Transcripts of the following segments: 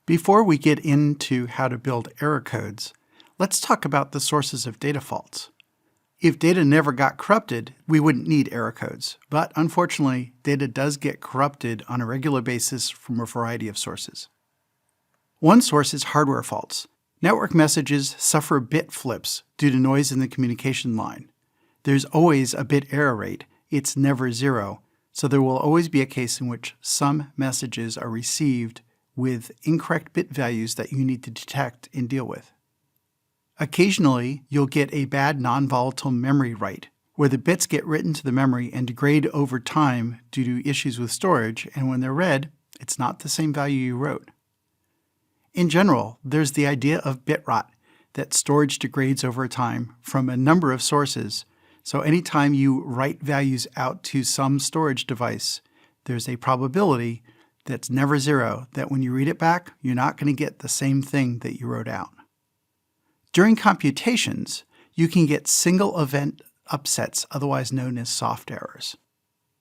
Before we get into how to build error codes, let's talk about the sources of data faults. If data never got corrupted, we wouldn't need error codes. But unfortunately, data does get corrupted on a regular basis from a variety of sources. One source is hardware faults. Network messages suffer bit flips due to noise in the communication line. There's always a bit error rate. It's never zero. So there will always be a case in which some messages are received with incorrect bit values that you need to detect and deal with. Occasionally, you'll get a bad non-volatile memory write, where the bits get written to the memory and degrade over time due to issues with storage, and when they're read, it's not the same value you wrote. In general, there's the idea of bit rot, that storage degrades over time from a number of sources, so anytime you write values out to some storage device, there's a probability that's never zero, that when you read it back, you're not going to get the same thing that you wrote out. During computations, you can get single event upsets, otherwise known as soft errors.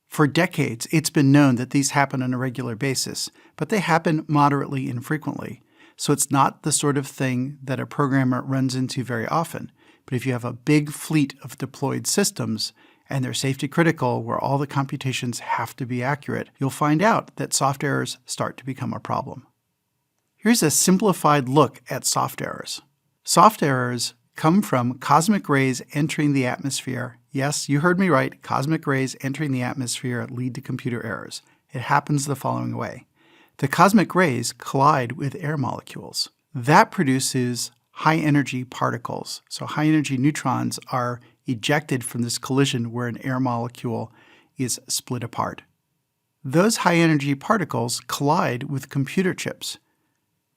For decades, it's been known that these happen on a regular basis, but they happen moderately infrequently, so it's not the sort of thing that a programmer runs into very often. But if you have a big fleet of deployed systems, and they're safety critical where all the computations have to be accurate, you'll find out that soft errors start to become a problem. Here's a simplified look at soft errors. Soft errors come from cosmic rays entering the atmosphere. Yes, you heard me right. Cosmic rays entering the atmosphere lead to computer errors. It happens the following way. The cosmic rays collide with air molecules. That produces high-energy particles. So high-energy neutrons are ejected from this collision where an air molecule is split apart. Those high-energy particles collide with computer chips.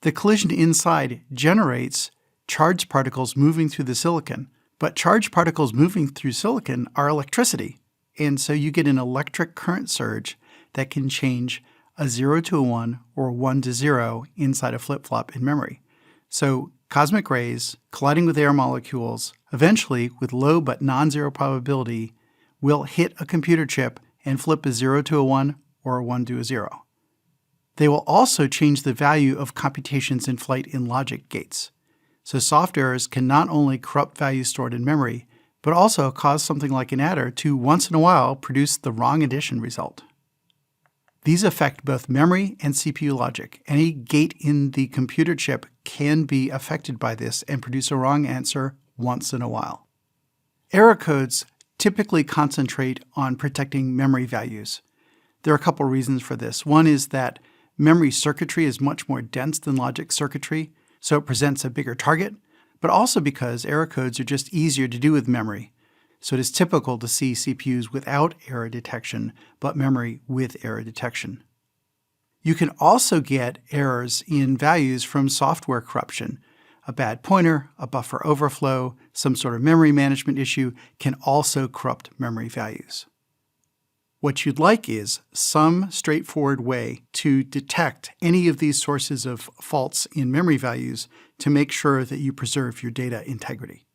The collision inside generates charged particles moving through the silicon, but charged particles moving through silicon are electricity, and so you get an electric current surge that can change a 0 to a 1 or a 1 to 0 inside a flip-flop in memory. So cosmic rays colliding with air molecules, eventually, with low but non-zero probability, will hit a computer chip and flip a 0 to a 1 or a 1 to a 0. They will also change the value of computations in flight in logic gates. So soft errors can not only corrupt values stored in memory, but also cause something like an adder to once in a while produce the wrong addition result. These affect both memory and CPU logic. Any gate in the computer chip can be affected by this and produce a wrong answer once in a while. Error codes typically concentrate on protecting memory values. There are a couple reasons for this. One is that memory circuitry is much more dense than logic circuitry, so it presents a bigger target, but also because error codes are just easier to do with memory. So it is typical to see CPUs without error detection, but memory with error detection. You can also get errors in values from software corruption. A bad pointer, a buffer overflow, some sort of memory management issue can also corrupt memory values. What you'd like is some straightforward way to detect any of these sources of faults in memory values to make sure that you preserve your data integrity.